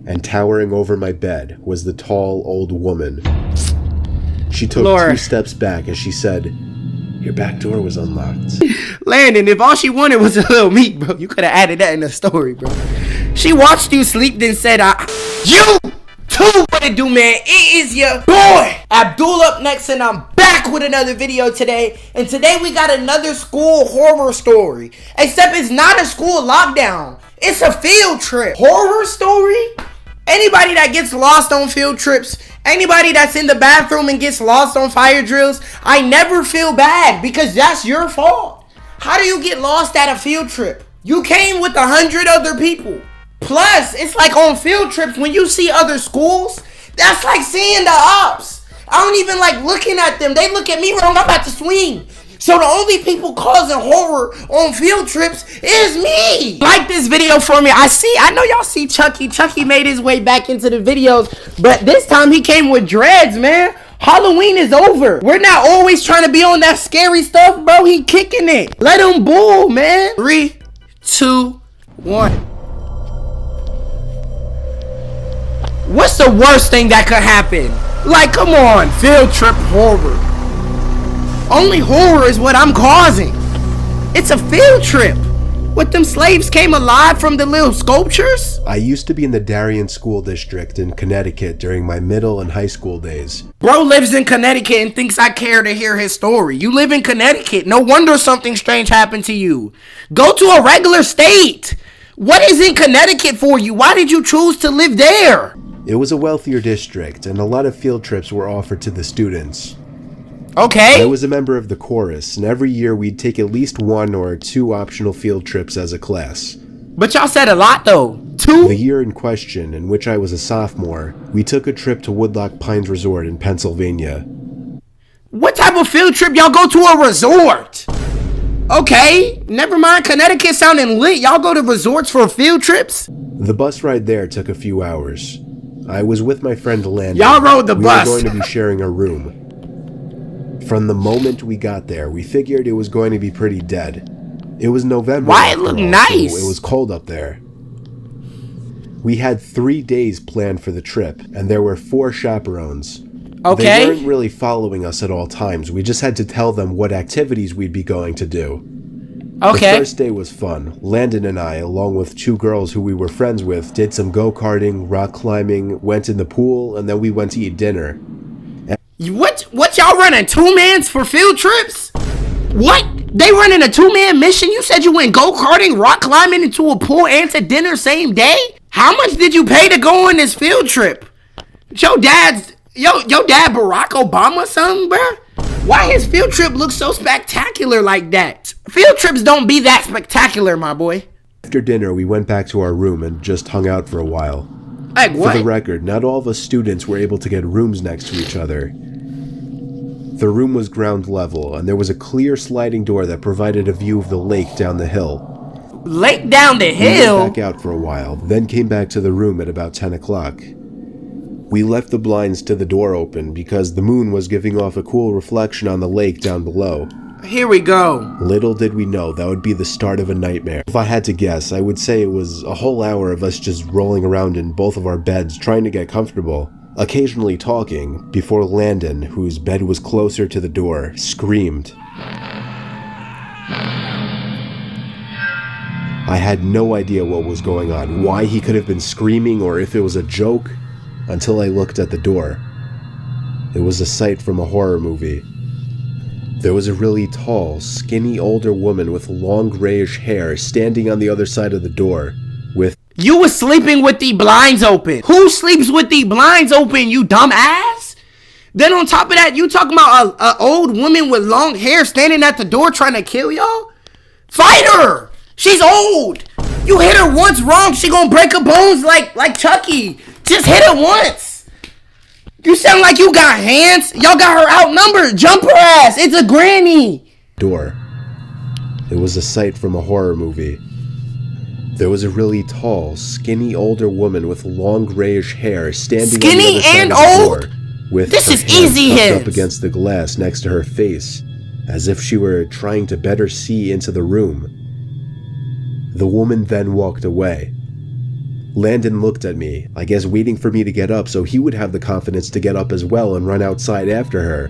and towering over my bed was the tall old woman. She took 2 steps back as she said, "Your back door was unlocked." Landon, if all she wanted was a little meat, bro, you could have added that in the story, bro. She watched you sleep, then said, "You too, what it do, man? It is your boy, Abdul, up next, and I'm back with another video today. And today we got another school horror story. Except it's not a school lockdown. It's a field trip. Horror story? Anybody that gets lost on field trips, anybody that's in the bathroom and gets lost on fire drills, I never feel bad because that's your fault. How do you get lost at a field trip? You came with 100 other people. Plus, it's like on field trips, when you see other schools, that's like seeing the ops. I don't even like looking at them. They look at me wrong, I'm about to swing. So the only people causing horror on field trips is me. Like this video for me. I know y'all see Chucky. Chucky made his way back into the videos, but this time he came with dreads, man. Halloween is over. We're not always trying to be on that scary stuff, bro. He kicking it. Let him bull, man. 3, 2, 1. What's the worst thing that could happen? Like, come on, field trip horror. Only horror is what I'm causing. It's a field trip. What, them slaves came alive from the little sculptures? I used to be in the Darien School District in Connecticut during my middle and high school days. Bro lives in Connecticut and thinks I care to hear his story. You live in Connecticut. No wonder something strange happened to you. Go to a regular state. What is in Connecticut for you? Why did you choose to live there? It was a wealthier district, and a lot of field trips were offered to the students. Okay. I was a member of the chorus, and every year we'd take at least 1 or 2 optional field trips as a class. But y'all said a lot, though. 2? The year in question, in which I was a sophomore, we took a trip to Woodloch Pines Resort in Pennsylvania. What type of field trip y'all go to a resort? Okay, never mind. Connecticut sounding lit. Y'all go to resorts for field trips? The bus ride there took a few hours. I was with my friend Landon. Y'all rode the bus. We were going to be sharing a room. From the moment we got there, we figured it was going to be pretty dead. It was November. Why it looked nice? So it was cold up there. We had 3 days planned for the trip, and there were 4 chaperones. Okay. They weren't really following us at all times. We just had to tell them what activities we'd be going to do. Okay. The first day was fun. Landon and I, along with 2 girls who we were friends with, did some go-karting, rock climbing, went in the pool, and then we went to eat dinner. What y'all running 2-mans for field trips? What? They running a 2-man mission? You said you went go-karting, rock climbing, into a pool, and to dinner same day? How much did you pay to go on this field trip? Your dad Barack Obama or something, bruh? Why his field trip looks so spectacular like that? Field trips don't be that spectacular, my boy. After dinner, we went back to our room and just hung out for a while. Like what? For the record, not all of us students were able to get rooms next to each other. The room was ground level, and there was a clear sliding door that provided a view of the lake down the hill. Lake down the hill? We went back out for a while, then came back to the room at about 10 o'clock. We left the blinds to the door open because the moon was giving off a cool reflection on the lake down below. Here we go. Little did we know that would be the start of a nightmare. If I had to guess, I would say it was a whole hour of us just rolling around in both of our beds trying to get comfortable, occasionally talking, before Landon, whose bed was closer to the door, screamed. I had no idea what was going on, why he could have been screaming, or if it was a joke, until I looked at the door. It was a sight from a horror movie. There was a really tall, skinny older woman with long grayish hair standing on the other side of the door, with— You was sleeping with the blinds open. Who sleeps with the blinds open, you dumb ass? Then on top of that, you talking about a old woman with long hair standing at the door trying to kill y'all? Fight her! She's old! You hit her once wrong, she gonna break her bones like Chucky. Just hit her once. You sound like you got hands. Y'all got her outnumbered. Jump her ass. It's a granny. Door. It was a sight from a horror movie. There was a really tall, skinny older woman with long grayish hair standing on the other side of the door, with this her is hand easy propped hits up against the glass next to her face, as if she were trying to better see into the room. The woman then walked away. Landon looked at me, I guess waiting for me to get up so he would have the confidence to get up as well and run outside after her.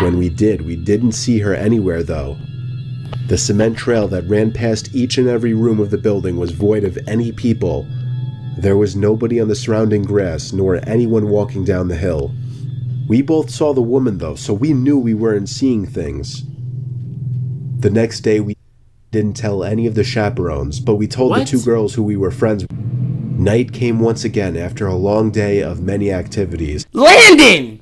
When we didn't see her anywhere though. The cement trail that ran past each and every room of the building was void of any people. There was nobody on the surrounding grass, nor anyone walking down the hill. We both saw the woman though, so we knew we weren't seeing things. The next day we didn't tell any of the chaperones, but we told the two girls who we were friends with. Night came once again after a long day of many activities. Landon!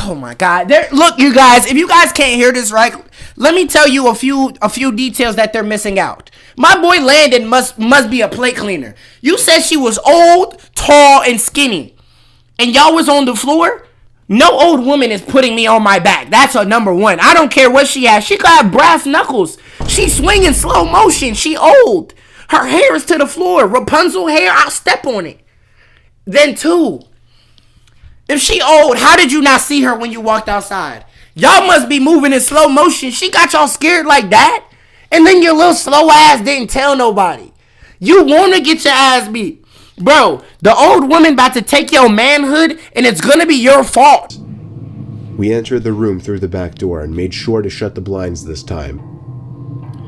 Oh my God. Look, you guys, if you guys can't hear this right, let me tell you a few details that they're missing out. My boy Landon must be a plate cleaner. You said she was old, tall, and skinny. And y'all was on the floor? No old woman is putting me on my back. That's a number one. I don't care what she has. She could have brass knuckles. She's swinging slow motion. She old. Her hair is to the floor. Rapunzel hair, I'll step on it. Then two, if she old, how did you not see her when you walked outside? Y'all must be moving in slow motion. She got y'all scared like that? And then your little slow ass didn't tell nobody. You want to get your ass beat. Bro, the old woman about to take your manhood, and it's gonna be your fault. We entered the room through the back door and made sure to shut the blinds this time.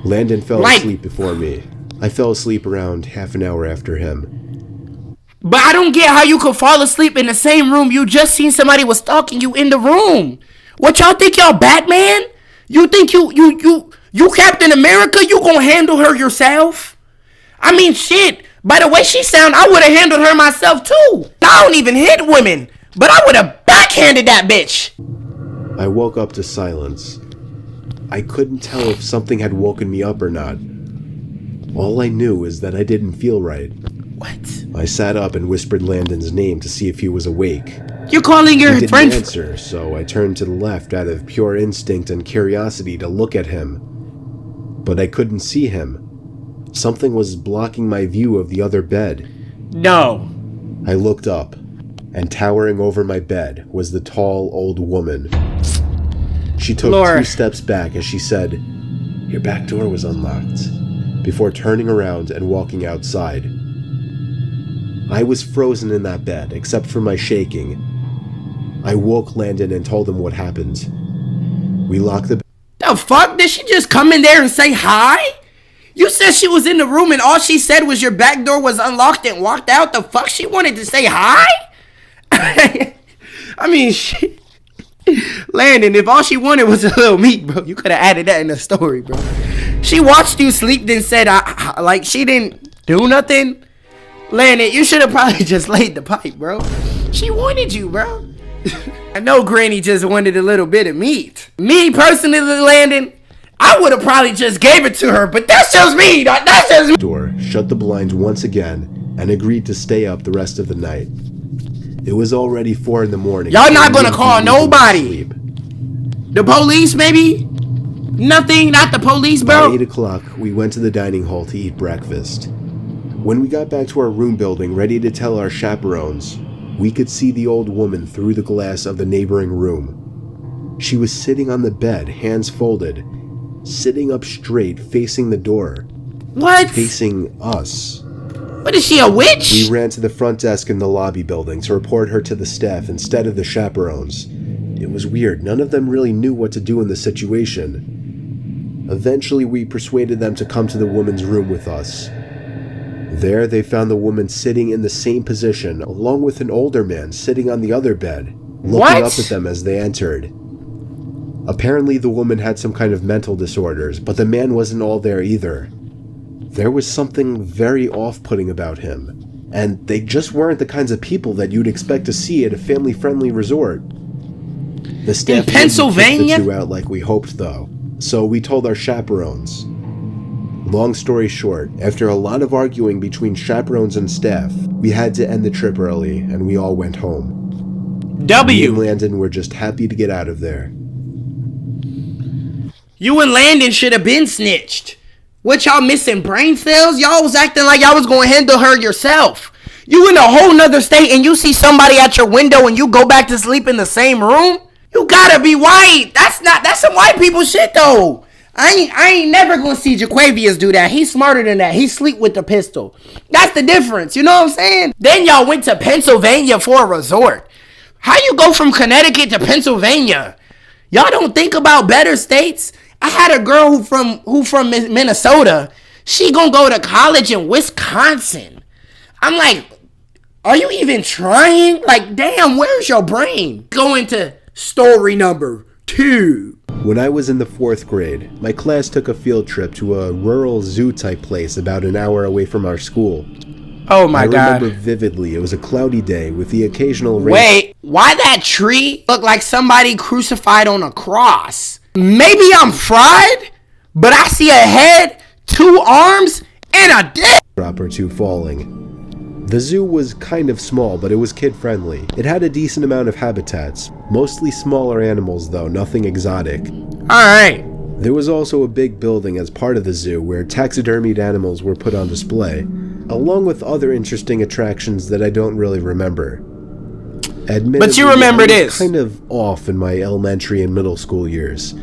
Landon fell asleep before me. I fell asleep around half an hour after him. But I don't get how you could fall asleep in the same room you just seen somebody was stalking you in the room. What y'all think y'all Batman? You think you Captain America? You gonna handle her yourself? I mean, shit. By the way she sound, I would have handled her myself too. I don't even hit women, but I would have backhanded that bitch. I woke up to silence. I couldn't tell if something had woken me up or not. All I knew is that I didn't feel right. What? I sat up and whispered Landon's name to see if he was awake. You're calling your friend? He didn't answer, so I turned to the left out of pure instinct and curiosity to look at him. But I couldn't see him. Something was blocking my view of the other bed. No. I looked up, and towering over my bed was the tall old woman. She took 2 steps back as she said, "Your back door was unlocked," before turning around and walking outside. I was frozen in that bed, except for my shaking. I woke Landon and told him what happened. We locked the... The fuck? Did she just come in there and say hi? You said she was in the room and all she said was your back door was unlocked and walked out. The fuck? She wanted to say hi? I mean, shit. Landon, if all she wanted was a little meat, bro, you could have added that in the story, bro. She watched you sleep, then said, like, she didn't do nothing. Landon, you should have probably just laid the pipe, bro. She wanted you, bro. I know Granny just wanted a little bit of meat. Me, personally, Landon, I would have probably just gave it to her, but that's just me. That's just me. Door, shut the blinds once again, and agreed to stay up the rest of the night. It was already 4 in the morning. Y'all not gonna call nobody. The police, maybe? Nothing, not the police, bro. At 8 o'clock, we went to the dining hall to eat breakfast. When we got back to our room building, ready to tell our chaperones, we could see the old woman through the glass of the neighboring room. She was sitting on the bed, hands folded, sitting up straight, facing the door. What? Facing us. What is she, a witch? We ran to the front desk in the lobby building to report her to the staff instead of the chaperones. It was weird, none of them really knew what to do in the situation. Eventually we persuaded them to come to the woman's room with us. There they found the woman sitting in the same position, along with an older man sitting on the other bed, looking up at them as they entered. Apparently the woman had some kind of mental disorders, but the man wasn't all there either. There was something very off-putting about him, and they just weren't the kinds of people that you'd expect to see at a family-friendly resort. The staff in Pennsylvania? didn't kick the two out like we hoped, though, so we told our chaperones. Long story short, after a lot of arguing between chaperones and staff, we had to end the trip early, and we all went home. Me and Landon were just happy to get out of there. You and Landon should have been snitched. What, y'all missing brain cells? Y'all was acting like y'all was going to handle her yourself. You in a whole nother state and you see somebody at your window and you go back to sleep in the same room? You gotta be white. That's some white people shit though. I ain't never gonna see Jaquavius do that. He's smarter than that. He sleep with the pistol. That's the difference. You know what I'm saying? Then y'all went to Pennsylvania for a resort. How you go from Connecticut to Pennsylvania? Y'all don't think about better states? I had a girl who from Minnesota. She gonna go to college in Wisconsin. I'm like, are you even trying? Like, damn, where's your brain? Going to story number 2. When I was in the 4th grade, my class took a field trip to a rural zoo type place about an hour away from our school. Oh my God. I remember vividly, it was a cloudy day with the occasional rain. Wait, why that tree look like somebody crucified on a cross? Maybe I'm fried, but I see a head, 2 arms, and a dick Drop or 2 falling. The zoo was kind of small, but it was kid-friendly. It had a decent amount of habitats, mostly smaller animals though, nothing exotic. Alright. There was also a big building as part of the zoo where taxidermied animals were put on display, along with other interesting attractions that I don't really remember. Admittedly, but you remember I was this. kind of off in my elementary and middle school years.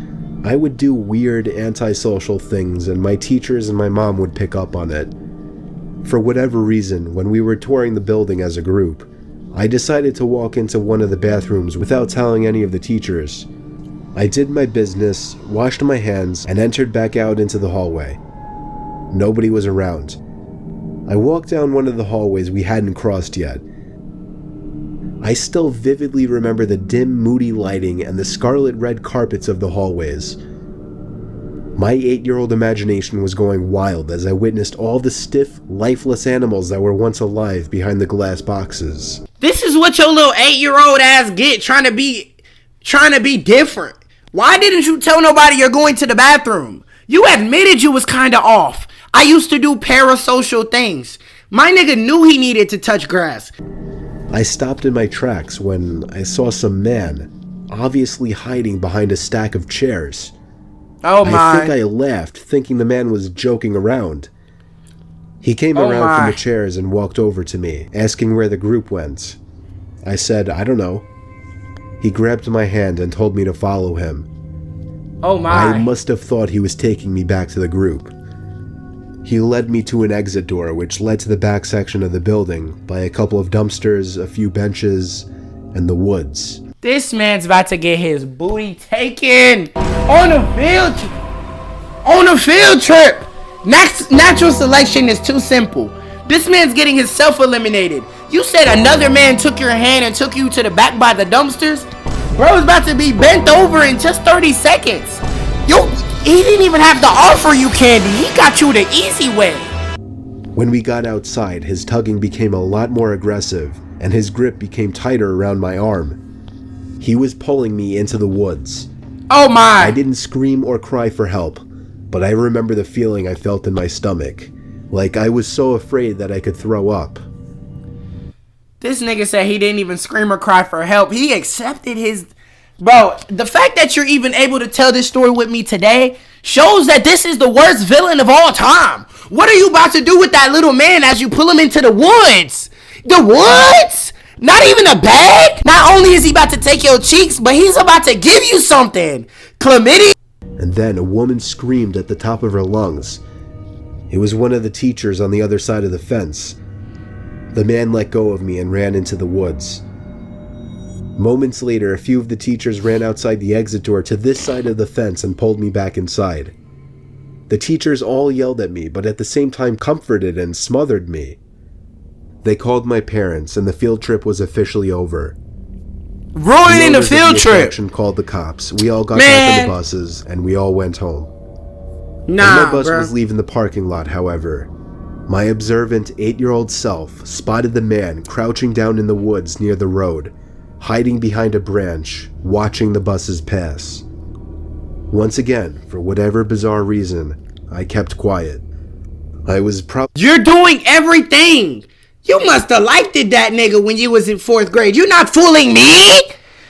I would do weird antisocial things and my teachers and my mom would pick up on it. For whatever reason, when we were touring the building as a group, I decided to walk into one of the bathrooms without telling any of the teachers. I did my business, washed my hands, and entered back out into the hallway. Nobody was around. I walked down one of the hallways we hadn't crossed yet. I still vividly remember the dim, moody lighting and the scarlet red carpets of the hallways. My 8-year-old imagination was going wild as I witnessed all the stiff, lifeless animals that were once alive behind the glass boxes. This is what your little 8-year-old ass get, trying to be different. Why didn't you tell nobody you're going to the bathroom? You admitted you was kind of off. I used to do parasocial things. My nigga knew he needed to touch grass. I stopped in my tracks when I saw some man, obviously hiding behind a stack of chairs. Oh my. I think I laughed, thinking the man was joking around. He came around from the chairs and walked over to me, asking where the group went. I said, I don't know. He grabbed my hand and told me to follow him. Oh my. I must have thought he was taking me back to the group. He led me to an exit door which led to the back section of the building by a couple of dumpsters, a few benches, and the woods. This man's about to get his booty taken on a field trip. Natural selection is too simple. This man's getting himself eliminated. You said another man took your hand and took you to the back by the dumpsters? Bro's about to be bent over in just 30 seconds. He didn't even have to offer you candy. He got you the easy way. When we got outside, his tugging became a lot more aggressive, and his grip became tighter around my arm. He was pulling me into the woods. Oh my! I didn't scream or cry for help, but I remember the feeling I felt in my stomach. Like I was so afraid that I could throw up. This nigga said he didn't even scream or cry for help. He accepted his... Bro, the fact that you're even able to tell this story with me today shows that this is the worst villain of all time. What are you about to do with that little man as you pull him into the woods? The woods? Not even a bag? Not only is he about to take your cheeks, but he's about to give you something. Chlamydia? And then a woman screamed at the top of her lungs. It was one of the teachers on the other side of the fence. The man let go of me and ran into the woods. Moments later, a few of the teachers ran outside the exit door to this side of the fence and pulled me back inside. The teachers all yelled at me, but at the same time comforted and smothered me. They called my parents, and the field trip was officially over. Ruining the field trip! Called the cops. We all got back on the buses, and we all went home. Nah, when my bus bro. was leaving the parking lot, however, my observant 8-year-old self spotted the man crouching down in the woods near the road, hiding behind a branch, watching the buses pass. Once again, for whatever bizarre reason, I kept quiet. I was You're doing everything! You must have liked it, that nigga, when you was in 4th grade. You're not fooling me!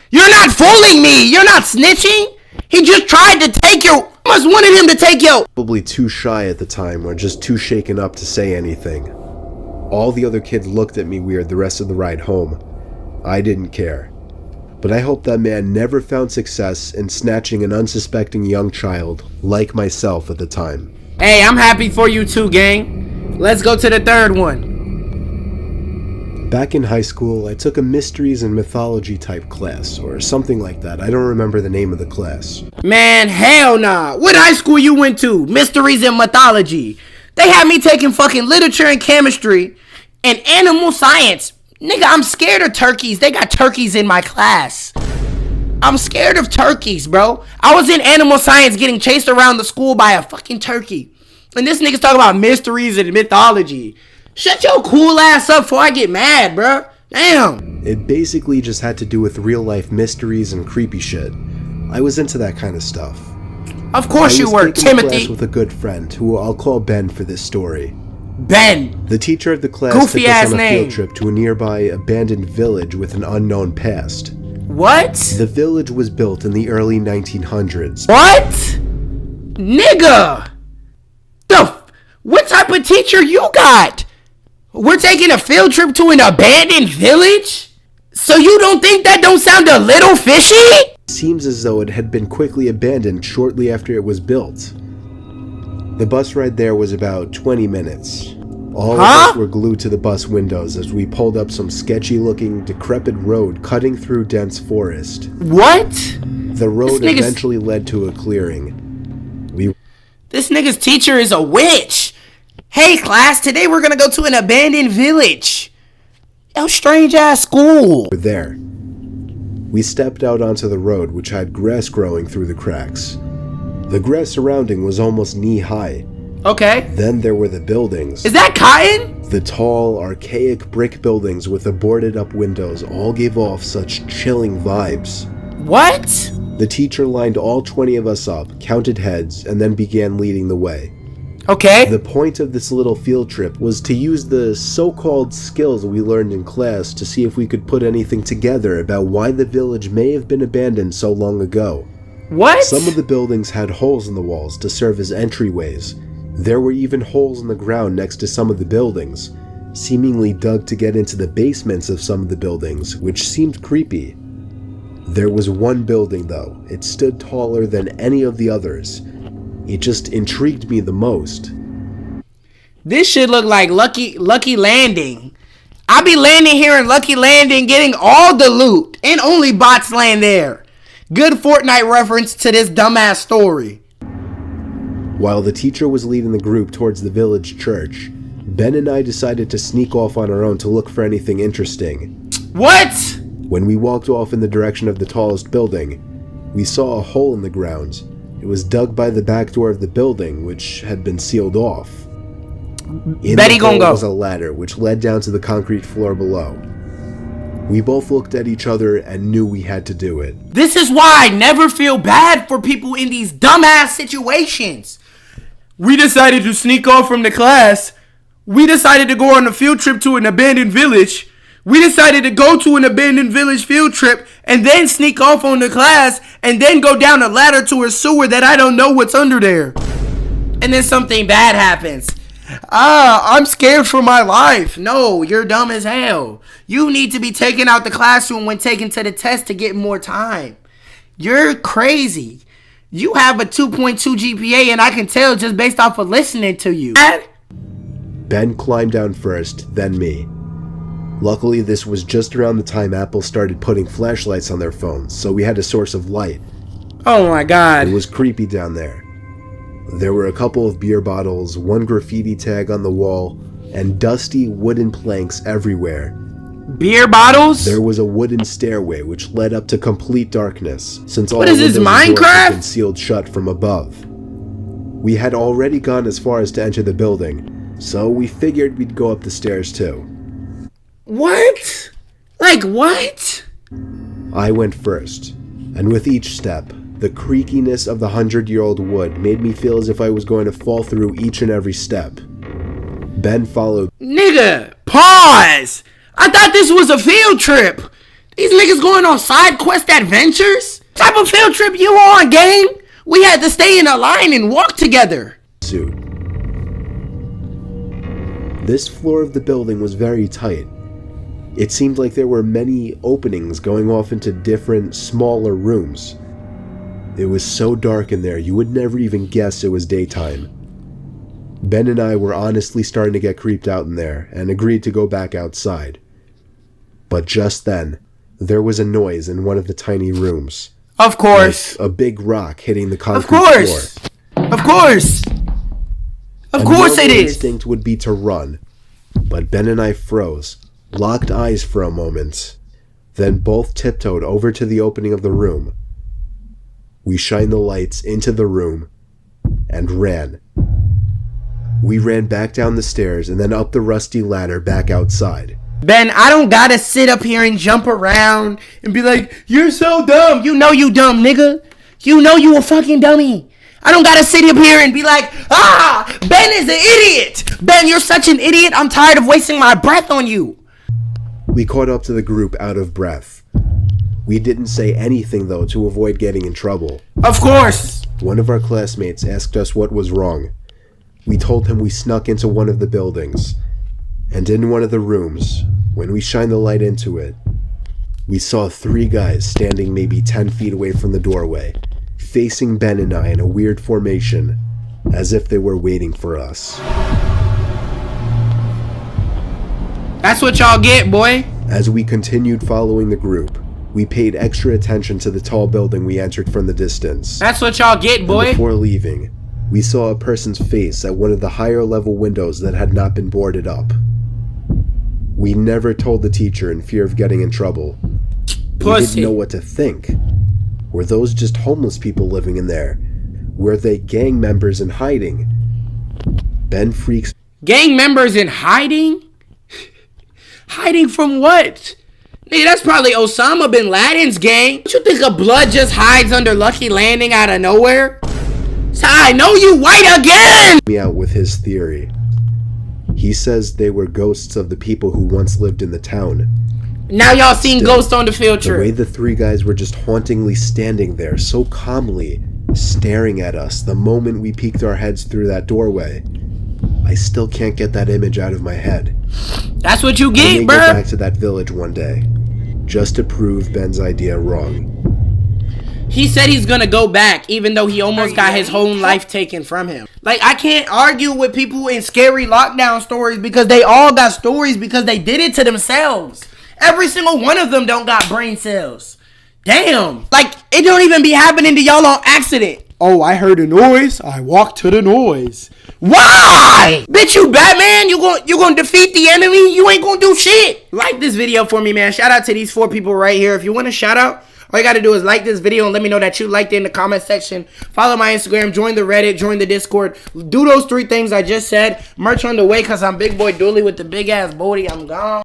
You're not fooling me! You're not snitching! He just tried to take your... must wanted him to take your... Probably too shy at the time or just too shaken up to say anything. All the other kids looked at me weird the rest of the ride home. I didn't care. But I hope that man never found success in snatching an unsuspecting young child like myself at the time. Hey, I'm happy for you too, gang. Let's go to the third one. Back in high school, I took a mysteries and mythology type class, or something like that. I don't remember the name of the class. Man, hell nah. What high school you went to? Mysteries and mythology. They had me taking fucking literature and chemistry and animal science. Nigga, I'm scared of turkeys. They got turkeys in my class. I'm scared of turkeys, bro. I was in animal science getting chased around the school by a fucking turkey. And this nigga's talking about mysteries and mythology. Shut your cool ass up before I get mad, bro. Damn. It basically just had to do with real life mysteries and creepy shit. I was into that kind of stuff. Of course you were, Timothy. I was taking class with a good friend, who I'll call Ben for this story. Ben. The teacher of the class Goofy took us ass on a name. field trip to a nearby abandoned village with an unknown past. What? The village was built in the early 1900s. What? Nigga. What type of teacher you got? We're taking a field trip to an abandoned village? So you don't think that don't sound a little fishy? It seems as though it had been quickly abandoned shortly after it was built. The bus ride there was about 20 minutes. All of us were glued to the bus windows as we pulled up some sketchy-looking, decrepit road cutting through dense forest. What? The road eventually led to a clearing. This nigga's teacher is a witch. Hey, class, today we're gonna go to an abandoned village. Yo, strange-ass school. We're there. We stepped out onto the road, which had grass growing through the cracks. The grass surrounding was almost knee-high. Okay. Then there were the buildings. Is that cotton? The tall, archaic brick buildings with the boarded-up windows all gave off such chilling vibes. What? The teacher lined all 20 of us up, counted heads, and then began leading the way. Okay. The point of this little field trip was to use the so-called skills we learned in class to see if we could put anything together about why the village may have been abandoned so long ago. What? Some of the buildings had holes in the walls to serve as entryways. There were even holes in the ground next to some of the buildings, seemingly dug to get into the basements of some of the buildings, which seemed creepy. There was one building though. It stood taller than any of the others. It just intrigued me the most. This shit look like Lucky Landing. I be landing here in Lucky Landing getting all the loot, and only bots land there. Good Fortnite reference to this dumbass story. While the teacher was leading the group towards the village church, Ben and I decided to sneak off on our own to look for anything interesting. What? When we walked off in the direction of the tallest building, we saw a hole in the ground. It was dug by the back door of the building, which had been sealed off. In Betty the hole gon' go. was a ladder, which led down to the concrete floor below. We both looked at each other and knew we had to do it. This is why I never feel bad for people in these dumbass situations. We decided to sneak off from the class. We decided to go on a field trip to an abandoned village. We decided to go to an abandoned village field trip and then sneak off on the class and then go down a ladder to a sewer that I don't know what's under there. And then something bad happens. I'm scared for my life. No, you're dumb as hell. You need to be taken out the classroom when taken to the test to get more time. You're crazy. You have a 2.2 GPA and I can tell just based off of listening to you. Ben climbed down first, then me. Luckily, this was just around the time Apple started putting flashlights on their phones, so we had a source of light. Oh my god. It was creepy down there. There were a couple of beer bottles, one graffiti tag on the wall, and dusty wooden planks everywhere. Beer bottles? There was a wooden stairway which led up to complete darkness, since all What is windows this, and doors had Minecraft? been sealed shut from above. We had already gone as far as to enter the building, so we figured we'd go up the stairs too. What? Like what? I went first, and with each step, the creakiness of the 100-year-old wood made me feel as if I was going to fall through each and every step. Ben followed. Nigga, pause! I thought this was a field trip. These niggas going on side quest adventures? What type of field trip you on, gang? We had to stay in a line and walk together. Suit. This floor of the building was very tight. It seemed like there were many openings going off into different, smaller rooms. It was so dark in there, you would never even guess it was daytime. Ben and I were honestly starting to get creeped out in there and agreed to go back outside. But just then, there was a noise in one of the tiny rooms. Of course. Like a big rock hitting the concrete floor. Of course. Of course it is. Instinct would be to run, but Ben and I froze, locked eyes for a moment, then both tiptoed over to the opening of the room. We shined the lights into the room and ran. We ran back down the stairs and then up the rusty ladder back outside. Ben, I don't gotta sit up here and jump around and be like, you're so dumb. You know you dumb, nigga. You know you a fucking dummy. I don't gotta sit up here and be like, Ben is an idiot. Ben, you're such an idiot. I'm tired of wasting my breath on you. We caught up to the group out of breath. We didn't say anything, though, to avoid getting in trouble. Of course. One of our classmates asked us what was wrong. We told him we snuck into one of the buildings. And in one of the rooms, when we shined the light into it, we saw 3 guys standing maybe 10 feet away from the doorway, facing Ben and I in a weird formation, as if they were waiting for us. That's what y'all get, boy. As we continued following the group, we paid extra attention to the tall building we entered from the distance. That's what y'all get, boy. And before leaving, we saw a person's face at one of the higher level windows that had not been boarded up. We never told the teacher in fear of getting in trouble. Pussy. We didn't know what to think. Were those just homeless people living in there? Were they gang members in hiding? Ben freaks. Gang members in hiding? Hiding from what? Nigga, that's probably Osama bin Laden's gang. Don't you think a blood just hides under Lucky Landing out of nowhere? So I know you white again! Me out with his theory. He says they were ghosts of the people who once lived in the town. Now y'all seen Ghost on the field The way trip. the 3 guys were just hauntingly standing there, so calmly, staring at us the moment we peeked our heads through that doorway. I still can't get that image out of my head. That's what you I get, may bruh. go back to that village one day, just to prove Ben's idea wrong. He said he's gonna go back, even though he almost got his whole life taken from him. Like, I can't argue with people in scary lockdown stories because they all got stories because they did it to themselves. Every single one of them don't got brain cells. Damn. Like, it don't even be happening to y'all on accident. Oh, I heard a noise. I walked to the noise. Why? Bitch, you Batman? You gonna defeat the enemy? You ain't gonna do shit. Like this video for me, man. Shout out to these 4 people right here. If you want a shout out, all you gotta do is like this video and let me know that you liked it in the comment section. Follow my Instagram, join the Reddit, join the Discord. Do those 3 things I just said. Merch on the way because I'm Big Boy Dooley with the big ass booty. I'm gone.